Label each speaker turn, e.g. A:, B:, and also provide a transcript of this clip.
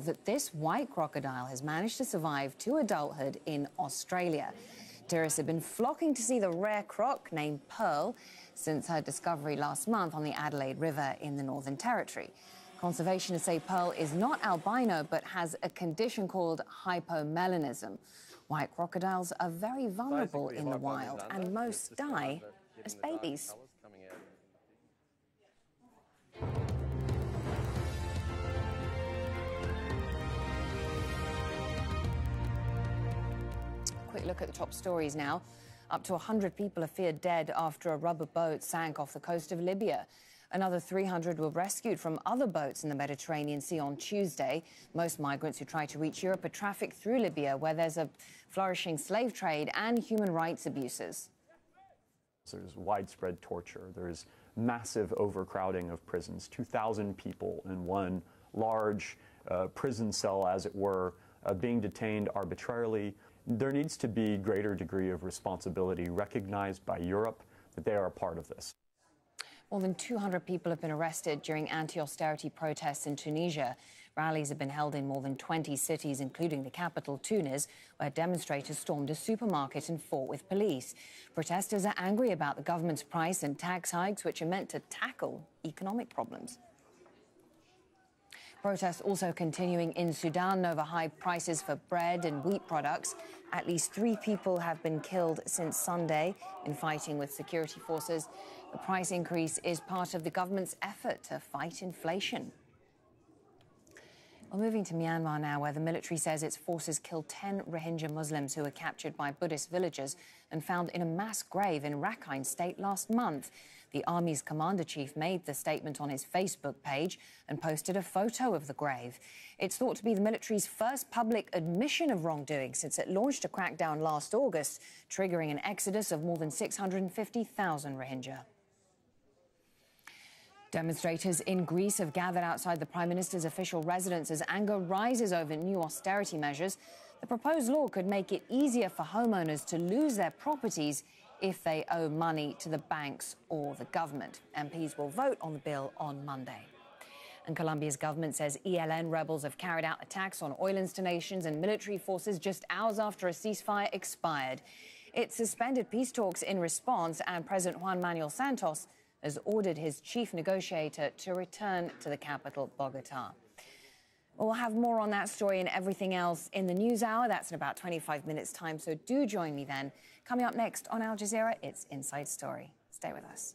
A: That this white crocodile has managed to survive to adulthood in Australia. Tourists have been flocking to see the rare croc named Pearl since her discovery last month on the Adelaide River in the Northern Territory. Conservationists say Pearl is not albino but has a condition called hypomelanism. White crocodiles are very vulnerable in the wild and most die as babies. Quick look at the top stories now. Up to 100 people are feared dead after a rubber boat sank off the coast of Libya. Another 300 were rescued from other boats in the Mediterranean Sea on Tuesday. Most migrants who try to reach Europe are trafficked through Libya, where there's a flourishing slave trade and human rights abuses.
B: There's widespread torture. There's massive overcrowding of prisons, 2,000 people in one large prison cell, as it were, being detained arbitrarily. There needs to be greater degree of responsibility recognized by Europe that they are a part of this.
A: More than 200 people have been arrested during anti-austerity protests in Tunisia. Rallies have been held in more than 20 cities, including the capital, Tunis, where demonstrators stormed a supermarket and fought with police. Protesters are angry about the government's price and tax hikes, which are meant to tackle economic problems. Protests also continuing in Sudan over high prices for bread and wheat products. At least 3 people have been killed since Sunday in fighting with security forces. The price increase is part of the government's effort to fight inflation. Well, moving to Myanmar now, where the military says its forces killed 10 Rohingya Muslims who were captured by Buddhist villagers and found in a mass grave in Rakhine State last month. The army's commander-chief made the statement on his Facebook page and posted a photo of the grave. It's thought to be the military's first public admission of wrongdoing since it launched a crackdown last August, triggering an exodus of more than 650,000 Rohingya. Demonstrators in Greece have gathered outside the Prime Minister's official residence as anger rises over new austerity measures. The proposed law could make it easier for homeowners to lose their properties if they owe money to the banks or the government. MPs will vote on the bill on Monday. And Colombia's government says ELN rebels have carried out attacks on oil installations and military forces just hours after a ceasefire expired. It suspended peace talks in response, and President Juan Manuel Santos has ordered his chief negotiator to return to the capital, Bogota. We'll have more on that story and everything else in the news hour. That's in about 25 minutes' time, so do join me then. Coming up next on Al Jazeera, it's Inside Story. Stay with us.